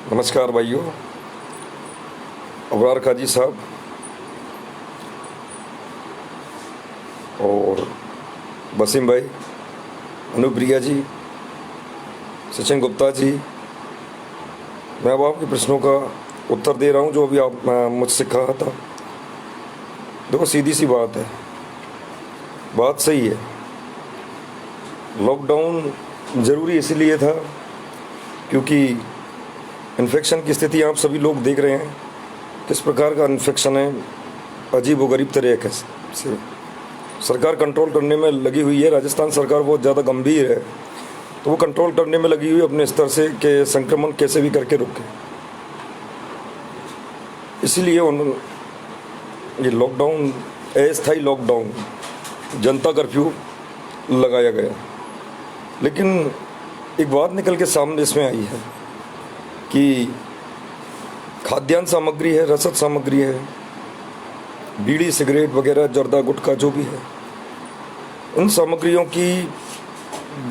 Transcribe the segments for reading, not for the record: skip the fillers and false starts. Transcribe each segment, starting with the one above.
नमस्कार भाइयों, अबरार काजी साहब और वसीम भाई, अनुप्रिया जी, सचिन गुप्ता जी। मैं अब आपके प्रश्नों का उत्तर दे रहा हूं जो अभी आप मुझसे कहा था। देखो, सीधी सी बात है, बात सही है। लॉकडाउन ज़रूरी इसलिए था क्योंकि इन्फेक्शन की स्थिति आप सभी लोग देख रहे हैं, किस प्रकार का इन्फेक्शन है, अजीब व गरीब तरह से। सरकार कंट्रोल करने में लगी हुई है। राजस्थान सरकार बहुत ज़्यादा गंभीर है, तो वो कंट्रोल करने में लगी हुई है अपने स्तर से कि संक्रमण कैसे भी करके रोके। इसीलिए ये लॉकडाउन, अस्थायी लॉकडाउन, जनता कर्फ्यू लगाया गया। लेकिन एक बात निकल के सामने इसमें आई है कि खाद्यान्न सामग्री है, रसद सामग्री है, बीड़ी सिगरेट वगैरह, जर्दा गुटखा जो भी है, उन सामग्रियों की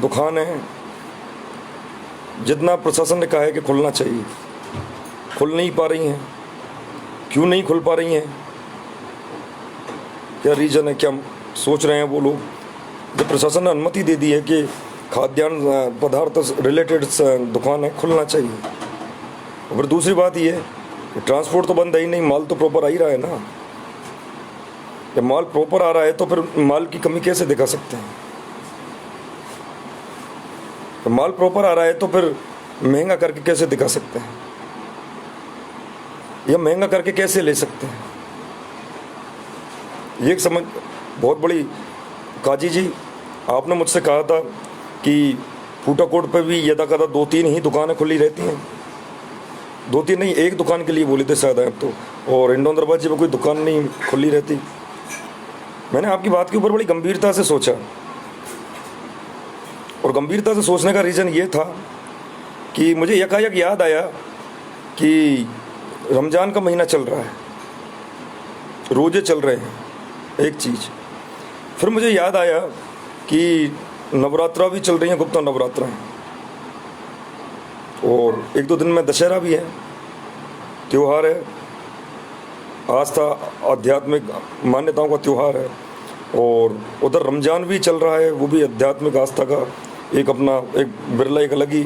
दुकानें जितना प्रशासन ने कहा है कि खुलना चाहिए, खुल नहीं पा रही हैं। क्यों नहीं खुल पा रही हैं? क्या रीज़न है? क्या सोच रहे हैं वो लोग? जब प्रशासन ने अनुमति दे दी है कि खाद्यान्न पदार्थ रिलेटेड दुकानें खुलना चाहिए, और फिर दूसरी बात ये है कि ट्रांसपोर्ट तो बंद है ही नहीं, माल तो प्रॉपर आ ही रहा है ना। जब माल प्रॉपर आ रहा है तो फिर माल की कमी कैसे दिखा सकते हैं? तो माल प्रॉपर आ रहा है तो फिर महंगा करके कैसे दिखा सकते हैं, या महंगा करके कैसे ले सकते हैं? ये एक समझ बहुत बड़ी। काजी जी, आपने मुझसे कहा था कि फूटाकोट पे भी यदा कदा 2-3 ही दुकानें खुली रहती हैं। 2-3 नहीं, एक दुकान के लिए बोले थे शायद आप तो, और इंडोन दरबाजे में कोई दुकान नहीं खुली रहती। मैंने आपकी बात के ऊपर बड़ी गंभीरता से सोचा, और गंभीरता से सोचने का रीज़न ये था कि मुझे यकायक याद आया कि रमज़ान का महीना चल रहा है, रोज़े चल रहे हैं, एक चीज़। फिर मुझे याद आया कि नवरात्रा भी चल रही हैं, गुप्ता नवरात्रा हैं, और 1-2 दिन में दशहरा भी है, त्यौहार है, आस्था आध्यात्मिक मान्यताओं का त्यौहार है। और उधर रमज़ान भी चल रहा है, वो भी आध्यात्मिक आस्था का एक अपना एक बिरला एक अलग ही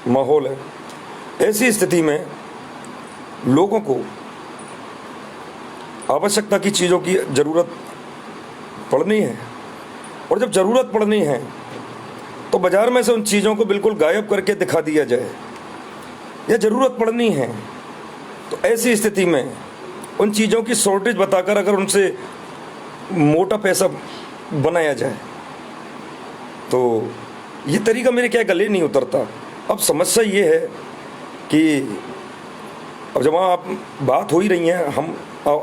माहौल है। ऐसी स्थिति में लोगों को आवश्यकता की चीज़ों की ज़रूरत पड़नी है, और जब ज़रूरत पड़नी है तो बाज़ार में से उन चीज़ों को बिल्कुल गायब करके दिखा दिया जाए, या ज़रूरत पड़नी है तो ऐसी स्थिति में उन चीज़ों की शॉर्टेज बताकर अगर उनसे मोटा पैसा बनाया जाए, तो ये तरीका मेरे क्या गले नहीं उतरता। अब समस्या ये है कि अब जब आप बात हो ही रही है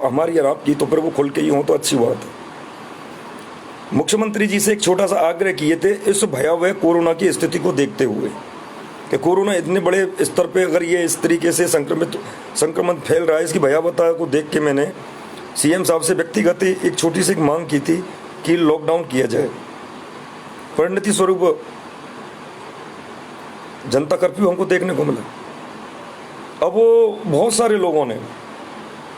हमारी और आपकी, तो फिर वो खुल के ही हो तो अच्छी बात है। मुख्यमंत्री जी से एक छोटा सा आग्रह किए थे इस भयावह कोरोना की स्थिति को देखते हुए कि कोरोना इतने बड़े स्तर पे अगर ये इस तरीके से संक्रमण फैल रहा है, इसकी भयावहता को देख के मैंने सीएम साहब से व्यक्तिगत एक छोटी सी मांग की थी कि लॉकडाउन किया जाए। परिणति स्वरूप जनता कर्फ्यू हमको देखने को मिला। अब वो बहुत सारे लोगों ने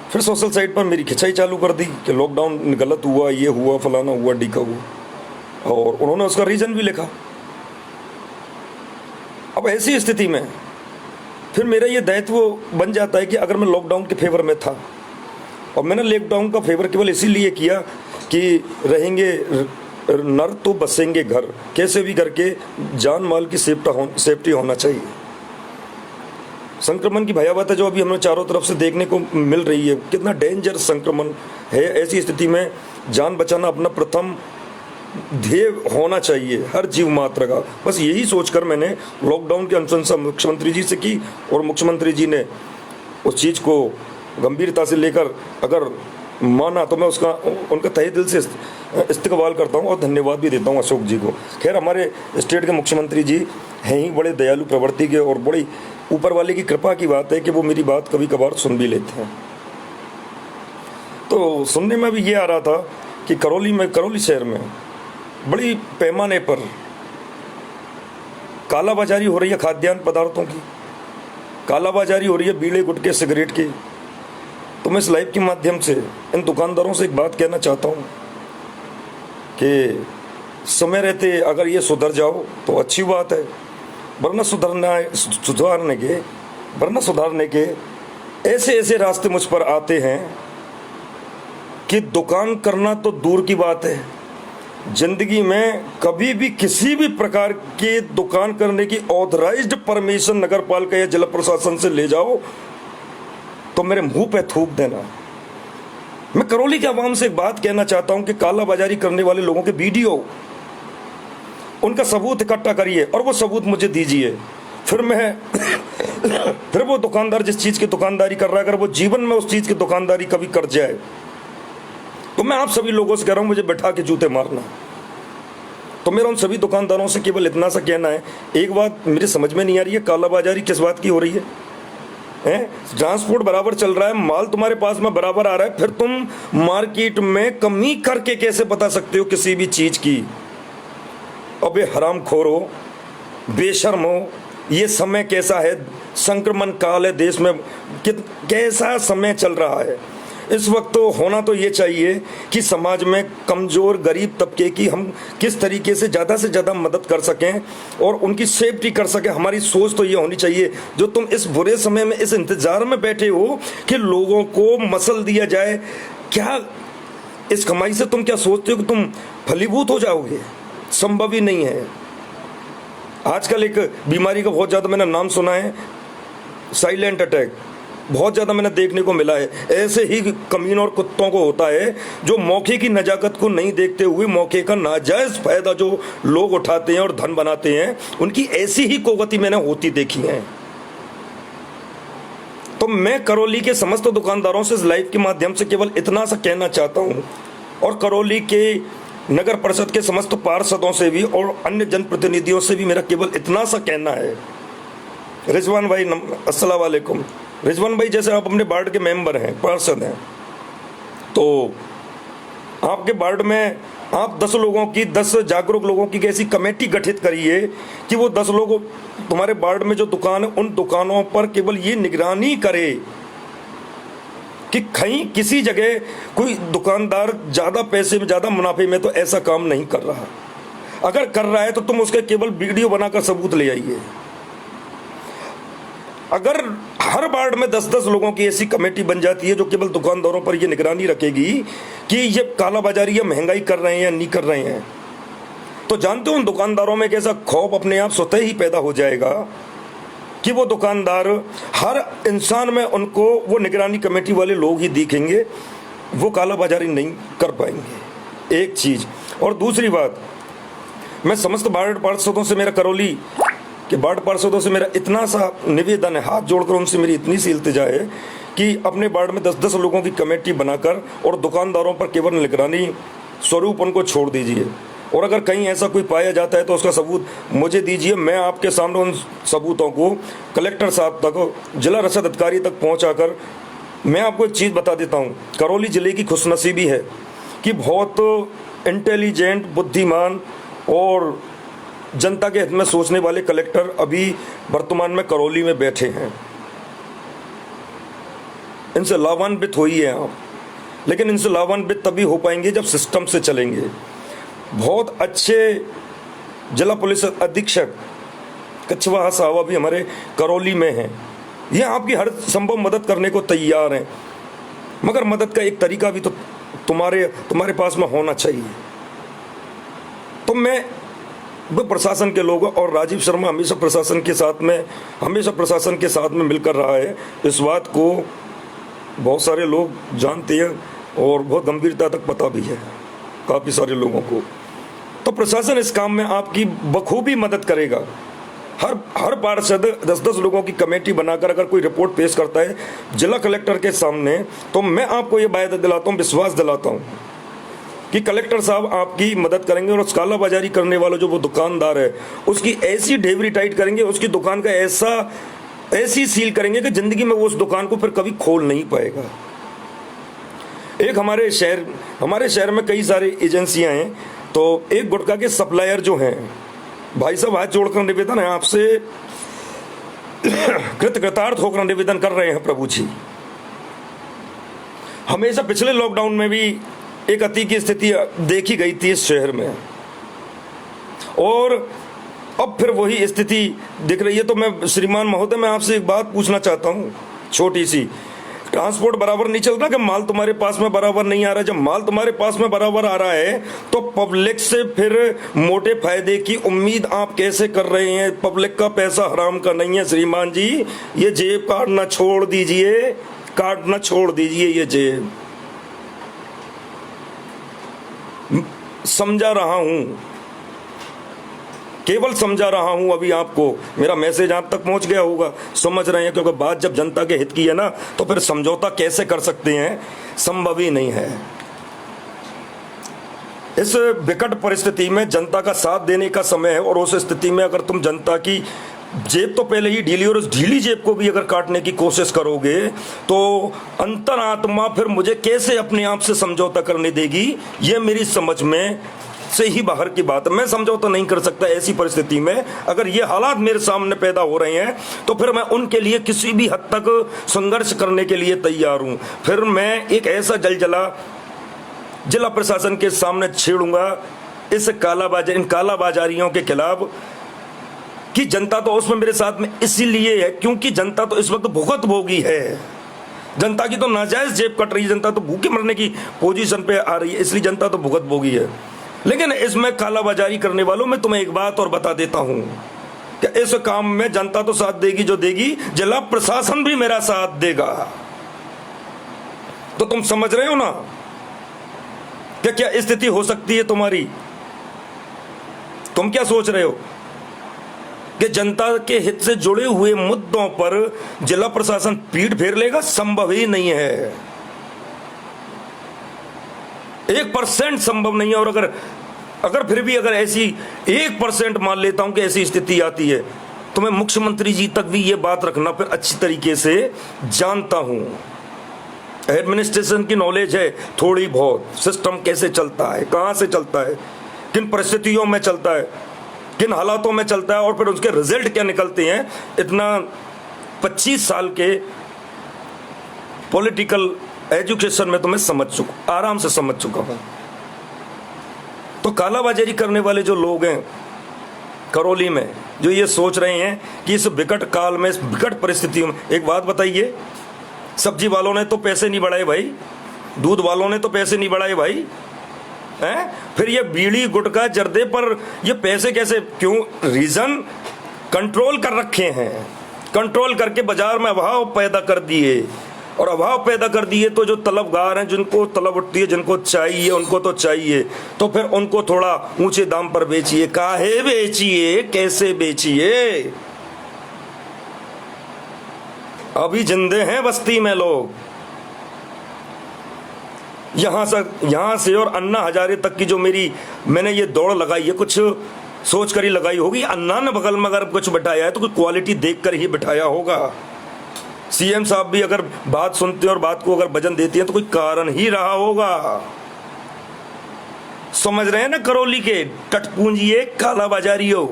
फिर सोशल साइट पर मेरी खिंचाई चालू कर दी कि लॉकडाउन गलत हुआ, ये हुआ, फलाना हुआ, ढीका हुआ, और उन्होंने उसका रीज़न भी लिखा। अब ऐसी स्थिति में फिर मेरा ये दायित्व बन जाता है कि अगर मैं लॉकडाउन के फेवर में था, और मैंने लॉकडाउन का फेवर केवल इसीलिए किया कि रहेंगे नर तो बसेंगे घर, कैसे भी करके जान माल की सेफ्टी होना चाहिए। संक्रमण की भयावहता जो अभी हमें चारों तरफ से देखने को मिल रही है, कितना डेंजर संक्रमण है, ऐसी स्थिति में जान बचाना अपना प्रथम ध्येय होना चाहिए हर जीव मात्र का। बस यही सोचकर मैंने लॉकडाउन की अनुशंसा मुख्यमंत्री जी से की, और मुख्यमंत्री जी ने उस चीज़ को गंभीरता से लेकर अगर माना तो मैं उनका तहे दिल से इस्तकबाल करता हूं और धन्यवाद भी देता हूं अशोक जी को। खैर, हमारे स्टेट के मुख्यमंत्री जी हैं ही बड़े दयालु प्रवृत्ति के, और बड़ी ऊपर वाले की कृपा की बात है कि वो मेरी बात कभी कभार सुन भी लेते हैं। तो सुनने में भी ये आ रहा था कि करौली शहर में बड़ी पैमाने पर कालाबाजारी हो रही है खाद्यान्न पदार्थों की, कालाबाजारी हो रही है बीड़े गुटखे सिगरेट की। तो मैं इस लाइव के माध्यम से इन दुकानदारों से एक बात कहना चाहता हूँ कि समय रहते अगर ये सुधर जाओ तो अच्छी बात है, वरना सुधारने के ऐसे ऐसे रास्ते मुझ पर आते हैं कि दुकान करना तो दूर की बात है, जिंदगी में कभी भी किसी भी प्रकार की दुकान करने की ऑथराइज्ड परमिशन नगर पालिका या जिला प्रशासन से ले जाओ तो मेरे मुंह पे थूक देना। मैं करौली के आवाम से एक बात कहना चाहता हूं कि कालाबाजारी करने वाले लोगों के वीडियो, उनका सबूत इकट्ठा करिए और वो सबूत मुझे दीजिए। फिर वो दुकानदार जिस चीज की दुकानदारी कर रहा है, अगर वो जीवन में उस चीज की दुकानदारी कभी कर जाए तो मैं आप सभी लोगों से कह रहा हूं मुझे बैठा के जूते मारना। तो मेरा उन सभी दुकानदारों से केवल इतना सा कहना है, एक बात मेरी समझ में नहीं आ रही है, कालाबाजारी किस बात की हो रही है? ट्रांसपोर्ट बराबर चल रहा है, माल तुम्हारे पास में बराबर आ रहा है, फिर तुम मार्केट में कमी करके कैसे बता सकते हो किसी भी चीज की? अबे हरामखोरो, बेशर्म हो, ये समय कैसा है? संक्रमण काल है, देश में कैसा समय चल रहा है इस वक्त। तो होना तो ये चाहिए कि समाज में कमजोर गरीब तबके की हम किस तरीके से ज़्यादा मदद कर सकें और उनकी सेफ्टी कर सकें। हमारी सोच तो ये होनी चाहिए। जो तुम इस बुरे समय में इस इंतजार में बैठे हो कि लोगों को मसल दिया जाए, क्या इस कमाई से तुम क्या सोचते हो कि तुम फलीभूत हो जाओगे? संभव ही नहीं है। आजकल एक बीमारी का बहुत ज़्यादा मैंने नाम सुना है, साइलेंट अटैक, बहुत ज़्यादा मैंने देखने को मिला है। ऐसे ही कमीनों और कुत्तों को होता है जो मौके की नजाकत को नहीं देखते हुए मौके का नाजायज़ फायदा जो लोग उठाते हैं और धन बनाते हैं, उनकी ऐसी ही कुगति मैंने होती देखी है। तो मैं करौली के समस्त दुकानदारों से इस लाइव के माध्यम से केवल इतना सा कहना चाहता हूँ, और करौली के नगर परिषद के समस्त पार्षदों से भी और अन्य जनप्रतिनिधियों से भी मेरा केवल इतना सा कहना है। रिजवान भाई अस्सलाम वालेकुम। रिजवान भाई, जैसे आप अपने वार्ड के मेंबर हैं, पार्षद हैं, तो आपके वार्ड में आप 10 लोगों की, 10 जागरूक लोगों की ऐसी कमेटी गठित करिए कि वो 10 लोग तुम्हारे वार्ड में जो दुकान है उन दुकानों पर केवल ये निगरानी करे कि कहीं किसी जगह कोई दुकानदार ज़्यादा पैसे में, ज़्यादा मुनाफे में तो ऐसा काम नहीं कर रहा। अगर कर रहा है तो तुम उसके केवल वीडियो बनाकर सबूत ले आइए। अगर हर वार्ड में 10-10 लोगों की ऐसी कमेटी बन जाती है जो केवल दुकानदारों पर ये निगरानी रखेगी कि ये कालाबाजारी या महंगाई कर रहे हैं या नहीं कर रहे हैं, तो जानते हो उन दुकानदारों में एक ऐसा खौफ अपने आप स्वतः ही पैदा हो जाएगा कि वो दुकानदार, हर इंसान में उनको वो निगरानी कमेटी वाले लोग ही दिखेंगे, वो कालाबाजारी नहीं कर पाएंगे। एक चीज़। और दूसरी बात, मैं समस्त वार्ड पार्षदों से, मेरा करौली के वार्ड पार्षदों से मेरा इतना सा निवेदन है, हाथ जोड़कर उनसे मेरी इतनी सी इल्तिजा है कि अपने वार्ड में 10-10 लोगों की कमेटी बनाकर और दुकानदारों पर केवल निगरानी स्वरूप उनको छोड़ दीजिए। और अगर कहीं ऐसा कोई पाया जाता है तो उसका सबूत मुझे दीजिए। मैं आपके सामने उन सबूतों को कलेक्टर साहब तक, जिला रसद अधिकारी तक पहुंचाकर मैं आपको एक चीज़ बता देता हूं, करौली ज़िले की खुशनसीबी है कि बहुत इंटेलिजेंट, बुद्धिमान और जनता के हित में सोचने वाले कलेक्टर अभी वर्तमान में करौली में बैठे हैं। इनसे लाभान्वित हुई है आप, लेकिन इनसे लाभान्वित तभी हो पाएंगे जब सिस्टम से चलेंगे। बहुत अच्छे जिला पुलिस अधीक्षक कछवाहा साहब भी हमारे करौली में हैं। ये आपकी हर संभव मदद करने को तैयार हैं, मगर मदद का एक तरीका भी तो तुम्हारे पास में होना चाहिए। तो मैं वो प्रशासन के लोग, और राजीव शर्मा हमेशा प्रशासन के साथ में मिलकर रहा है, इस बात को बहुत सारे लोग जानते हैं और बहुत गंभीरता तक पता भी है काफ़ी सारे लोगों को। तो प्रशासन इस काम में आपकी बखूबी मदद करेगा। हर पार्षद 10-10 लोगों की कमेटी बनाकर अगर कोई रिपोर्ट पेश करता है जिला कलेक्टर के सामने, तो मैं आपको ये बात दिलाता हूँ, विश्वास दिलाता हूँ कि कलेक्टर साहब आपकी मदद करेंगे और उस कालाबाजारी करने वाला जो वो दुकानदार है उसकी ऐसी ढेबरी टाइट करेंगे, उसकी दुकान का ऐसी सील करेंगे कि जिंदगी में वो उस दुकान को फिर कभी खोल नहीं पाएगा। एक हमारे शहर में कई सारी एजेंसियां हैं, तो एक गुटखा के सप्लायर जो हैं भाई साहब हाथ जोड़कर निवेदन है आपसे, कृतार्थ होकर निवेदन कर रहे हैं प्रभु जी। हमेशा पिछले लॉकडाउन में भी एक अति की स्थिति देखी गई थी इस शहर में, और अब फिर वही स्थिति दिख रही है। तो मैं श्रीमान महोदय, मैं आपसे एक बात पूछना चाहता हूँ छोटी सी। ट्रांसपोर्ट बराबर नहीं चल रहा कि माल तुम्हारे पास में बराबर नहीं आ रहा? जब माल तुम्हारे पास में बराबर आ रहा है तो पब्लिक से फिर मोटे फायदे की उम्मीद आप कैसे कर रहे हैं? पब्लिक का पैसा हराम का नहीं है श्रीमान जी, ये जेब काटना छोड़ दीजिए, काटना छोड़ दीजिए ये जेब। समझा रहा हूं, केवल समझा रहा हूं। अभी आपको मेरा मैसेज आप तक पहुंच गया होगा, समझ रहे हैं, क्योंकि बात जब जनता के हित की है ना, तो फिर समझौता कैसे कर सकते हैं? संभव ही नहीं है। इस विकट परिस्थिति में जनता का साथ देने का समय है, और उस स्थिति में अगर तुम जनता की जेब तो पहले ही ढीली, और उस ढीली जेब को भी अगर काटने की कोशिश करोगे तो अंतरात्मा फिर मुझे कैसे अपने आप से समझौता करने देगी? ये मेरी समझ में से ही बाहर की बात है। मैं समझौता नहीं कर सकता ऐसी परिस्थिति में। अगर ये हालात मेरे सामने पैदा हो रहे हैं तो फिर मैं उनके लिए किसी भी हद तक संघर्ष करने के लिए तैयार हूं। फिर मैं एक ऐसा जिला प्रशासन के सामने छेड़ूंगा इस इन कालाबाजारियों के खिलाफ, कि जनता तो उसमें मेरे साथ में इसीलिए है क्योंकि जनता तो इस वक्त भुगत भोगी है। जनता की तो नाजायज जेब कट रही है, जनता तो भूखे मरने की पोजीशन पे आ रही है, इसलिए जनता तो भुगत भोगी है। लेकिन इसमें कालाबाजारी करने वालों में तुम्हें एक बात और बता देता हूं कि इस काम में जनता तो साथ देगी जो देगी, जिला प्रशासन भी मेरा साथ देगा। तो तुम समझ रहे हो ना कि क्या स्थिति हो सकती है तुम्हारी? तुम क्या सोच रहे हो कि जनता के हित से जुड़े हुए मुद्दों पर जिला प्रशासन पीठ फेर लेगा? संभव ही नहीं है, 1% संभव नहीं है। और अगर फिर भी अगर ऐसी 1% मान लेता हूं कि ऐसी स्थिति आती है, तो मैं मुख्यमंत्री जी तक भी ये बात रखना फिर अच्छी तरीके से जानता हूं। एडमिनिस्ट्रेशन की नॉलेज है थोड़ी बहुत, सिस्टम कैसे चलता है, कहां से चलता है, किन परिस्थितियों में चलता है, किन हालातों में चलता है, और फिर उसके रिजल्ट क्या निकलते हैं। इतना 25 साल के पॉलिटिकल एजुकेशन में तो मैं समझ चुका, आराम से समझ चुका हूं। तो कालाबाजारी करने वाले जो लोग हैं करौली में, जो ये सोच रहे हैं कि इस विकट काल में, इस विकट परिस्थितियों में, एक बात बताइए, सब्जी वालों ने तो पैसे नहीं बढ़ाए भाई, दूध वालों ने तो पैसे नहीं बढ़ाए भाई, हैं? फिर ये बीड़ी गुटखा जर्दे पर ये पैसे कैसे, क्यों? रीजन कंट्रोल कर रखे हैं, कंट्रोल करके बाजार में अभाव पैदा कर दिए, और अभाव पैदा कर दिए तो जो तलबगार हैं, जिनको तलब उठती है, जिनको चाहिए, उनको तो चाहिए, तो फिर उनको थोड़ा ऊंचे दाम पर बेचिए। काहे बेचिए, कैसे बेचिए? अभी जिंदे हैं बस्ती में लोग, यहां से और अन्ना हजारे तक की जो मैंने ये दौड़ लगाई है, कुछ सोच कर ही लगाई होगी। अन्ना ने बगल में अगर कुछ बिठाया है तो कुछ क्वालिटी देख कर ही बिठाया होगा। सीएम साहब भी अगर बात सुनते हैं और बात को अगर वजन देती हैं तो कोई कारण ही रहा होगा। समझ रहे हैं ना करौली के टटपूंजिए, कालाबाजारियों?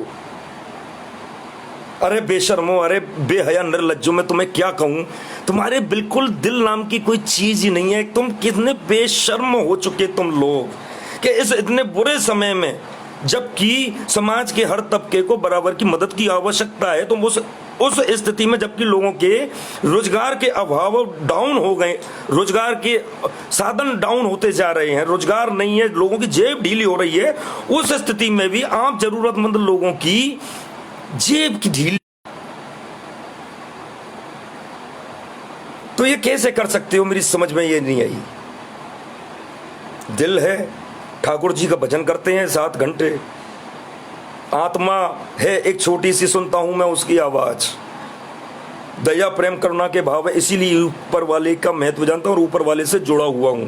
अरे बेशर्मो, अरे बेहया निर्लज्जो, मैं तुम्हें क्या कहूं, तुम्हारे बिल्कुल दिल नाम की कोई चीज ही नहीं है। तुम कितने बेशर्म हो चुके तुम लोग कि इस इतने बुरे समय में, जबकि समाज के हर तबके को बराबर की मदद की आवश्यकता है, तुम उस स्थिति में, जबकि लोगों के रोजगार के अभाव डाउन हो गए, रोजगार के साधन डाउन होते जा रहे हैं, रोजगार नहीं है, लोगों की जेब ढीली हो रही है, उस स्थिति में भी आप जरूरतमंद लोगों की जेब की ढीली, तो ये कैसे कर सकते हो? मेरी समझ में ये नहीं आई। दिल है, ठाकुर जी का भजन करते हैं 7 घंटे, आत्मा है एक छोटी सी, सुनता हूं मैं उसकी आवाज, दया प्रेम करुणा के भाव है, इसीलिए ऊपर वाले का महत्व जानता हूं और ऊपर वाले से जुड़ा हुआ हूं।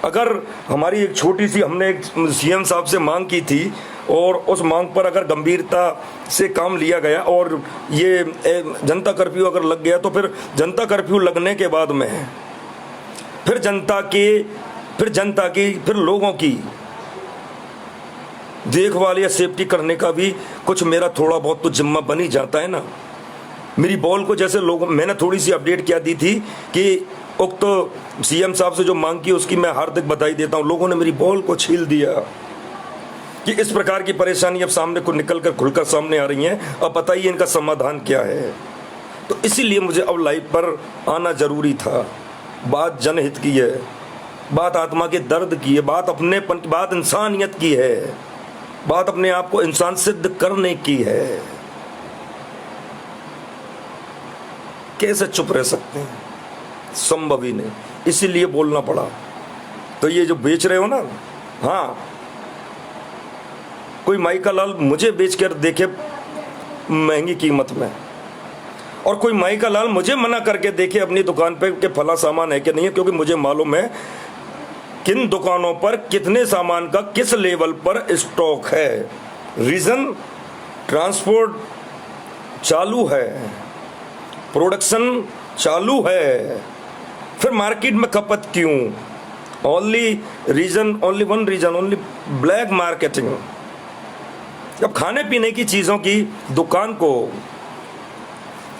अगर हमारी एक छोटी सी, हमने एक सीएम साहब से मांग की थी और उस मांग पर अगर गंभीरता से काम लिया गया और ये जनता कर्फ्यू अगर लग गया, तो फिर जनता कर्फ्यू लगने के बाद में फिर जनता की, फिर लोगों की देखभाल या सेफ्टी करने का भी कुछ मेरा थोड़ा बहुत तो जिम्मा बन ही जाता है ना। मेरी बॉल को जैसे लोगों, मैंने थोड़ी सी अपडेट क्या दी थी कि उक्त तो सीएम साहब से जो मांग की उसकी मैं हार्दिक बधाई देता हूं। लोगों ने मेरी बॉल को छील दिया कि इस प्रकार की परेशानी अब सामने को निकल कर खुलकर सामने आ रही हैं। अब बताइए इनका समाधान क्या है। तो इसीलिए मुझे अब लाइव पर आना जरूरी था। बात जनहित की है, बात आत्मा के दर्द की है, बात अपनेपन की, बात इंसानियत की है, बात अपने आप को इंसान सिद्ध करने की है। कैसे चुप रह सकते हैं? संभव ही नहीं, इसीलिए बोलना पड़ा। तो ये जो बेच रहे हो ना, हाँ, कोई माई का लाल मुझे बेच कर देखे महंगी कीमत में, और कोई माई का लाल मुझे मना करके देखे अपनी दुकान पे कि फला सामान है कि नहीं है, क्योंकि मुझे मालूम है किन दुकानों पर कितने सामान का किस लेवल पर स्टॉक है। रीजन, ट्रांसपोर्ट चालू है, प्रोडक्शन चालू है, फिर मार्केट में खपत क्यों? Only reason, only one reason, only black marketing. जब खाने पीने की चीजों की दुकान को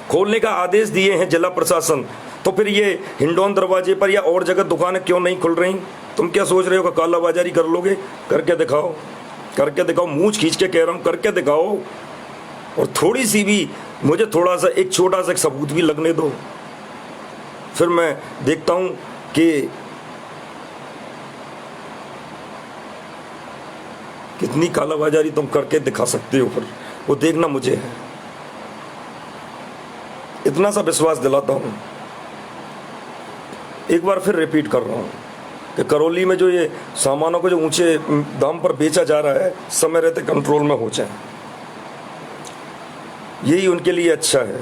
खोलने का आदेश दिए हैं जिला प्रशासन, तो फिर ये हिंडौन दरवाजे पर या और जगह दुकानें क्यों नहीं खुल रही? तुम क्या सोच रहे हो कि कालाबाजारी कर लोगे? करके दिखाओ, करके दिखाओ, मूंछ खींच के कह रहा हूं, करके दिखाओ। और थोड़ी सी भी मुझे थोड़ा सा एक छोटा सा सबूत भी लगने दो, फिर मैं देखता हूं कि कितनी कालाबाजारी तुम करके दिखा सकते हो। फिर वो देखना मुझे है, इतना सा विश्वास दिलाता हूं। एक बार फिर रिपीट कर रहा हूं कि करौली में जो ये सामानों को जो ऊंचे दाम पर बेचा जा रहा है, समय रहते कंट्रोल में हो जाए, यही उनके लिए अच्छा है।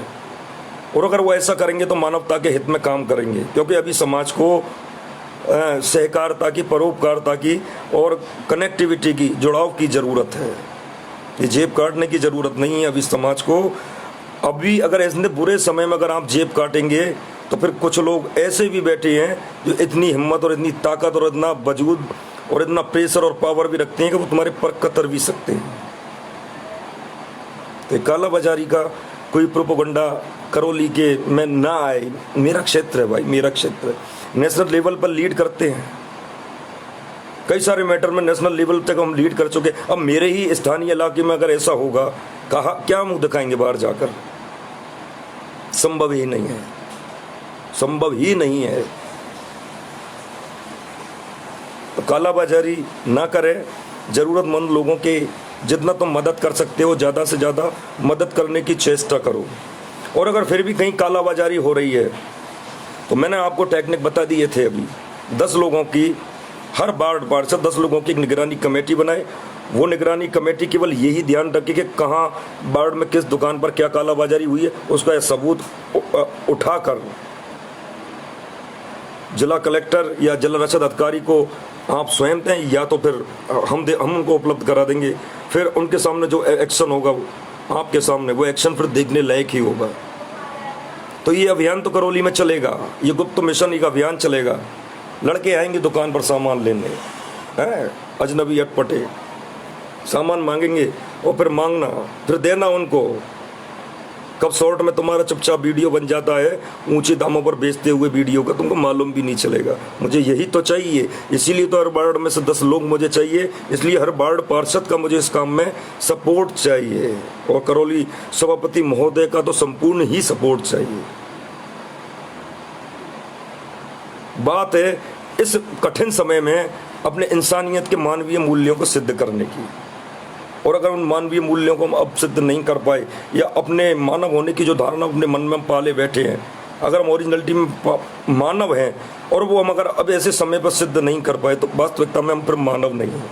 और अगर वो ऐसा करेंगे तो मानवता के हित में काम करेंगे, क्योंकि अभी समाज को सहकारिता की, परोपकारिता की और कनेक्टिविटी की, जुड़ाव की ज़रूरत है। ये जेब काटने की ज़रूरत नहीं है अभी समाज को। अभी अगर ऐसे बुरे समय में अगर आप जेब काटेंगे तो फिर कुछ लोग ऐसे भी बैठे हैं जो इतनी हिम्मत और इतनी ताकत और इतना वजूद और इतना प्रेशर और पावर भी रखते हैं कि वो तुम्हारे पर कतर भी सकते हैं। तो काला बाजारी का कोई प्रोपोगंडा करौली के में ना आए। मेरा क्षेत्र है भाई, मेरा क्षेत्र है। नेशनल लेवल पर लीड करते हैं, कई सारे मैटर में नेशनल लेवल तक हम लीड कर चुके। अब मेरे ही स्थानीय इलाके में अगर ऐसा होगा, कहा क्या मुंह दिखाएंगे बाहर जाकर? संभव ही नहीं है, संभव ही नहीं है। तो कालाबाजारी ना करें, जरूरतमंद लोगों के जितना तुम मदद कर सकते हो ज़्यादा से ज़्यादा मदद करने की चेष्टा करो। और अगर फिर भी कहीं कालाबाजारी हो रही है तो मैंने आपको टेक्निक बता दिए थे अभी, 10 लोगों की, हर वार्ड से 10 लोगों की निगरानी कमेटी बनाए। वो निगरानी कमेटी केवल यही ध्यान रखे कि कहाँ वार्ड में किस दुकान पर क्या कालाबाजारी हुई है, उसका सबूत उठाकर जिला कलेक्टर या जिला रक्षक अधिकारी को आप स्वयं दें, या तो फिर हम उनको उपलब्ध करा देंगे। फिर उनके सामने जो एक्शन होगा आपके सामने, वो एक्शन फिर देखने लायक ही होगा। तो ये अभियान तो करौली में चलेगा, ये गुप्त मिशन एक अभियान चलेगा। लड़के आएंगे दुकान पर सामान लेने, हैं अजनबी अटपटे सामान मांगेंगे और फिर मांगना, फिर देना उनको। कब शॉर्ट में तुम्हारा चुपचाप वीडियो बन जाता है ऊंचे दामों पर बेचते हुए वीडियो का, तुमको मालूम भी नहीं चलेगा। मुझे यही तो चाहिए, इसीलिए तो हर वार्ड में से 10 लोग मुझे चाहिए, इसलिए हर वार्ड पार्षद का मुझे इस काम में सपोर्ट चाहिए, और करौली सभापति महोदय का तो संपूर्ण ही सपोर्ट चाहिए। बात है इस कठिन समय में अपने इंसानियत के मानवीय मूल्यों को सिद्ध करने की। और अगर उन मानवीय मूल्यों को हम अब सिद्ध नहीं कर पाए, या अपने मानव होने की जो धारणा अपने मन में पाले बैठे हैं, अगर हम ओरिजिनलिटी में मानव हैं और वो हम अगर अब ऐसे समय पर सिद्ध नहीं कर पाए, तो वास्तविकता में हम फिर मानव नहीं हैं।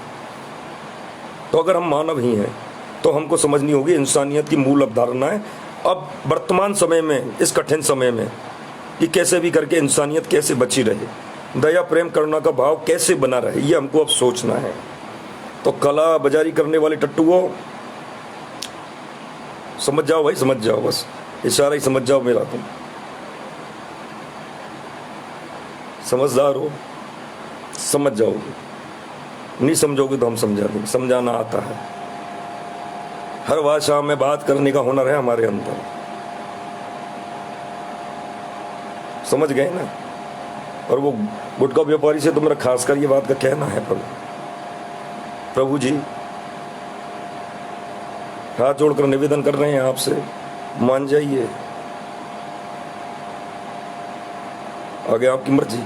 तो अगर हम मानव ही हैं तो हमको समझनी होगी इंसानियत की मूल अवधारणाएं अब वर्तमान समय में, इस कठिन समय में, कि कैसे भी करके इंसानियत कैसे बची रहे, दया प्रेम करुणा का भाव कैसे बना रहे, ये हमको अब सोचना है। तो काला बाजारी करने वाले टट्टुओं, समझ जाओ भाई, समझ जाओ, बस इशारा ही समझ जाओ मेरा। तुम समझदार हो, समझ जाओगे, नहीं समझोगे तो हम समझा देंगे, समझाना आता है। हर भाषा में बात करने का हुनर है हमारे अंदर। समझ गए ना। और वो गुटखा व्यापारी से तो मेरा खासकर ये बात का कहना है, प्रभु जी हाथ जोड़कर निवेदन कर रहे हैं आपसे, मान जाइए, आगे आपकी मर्जी।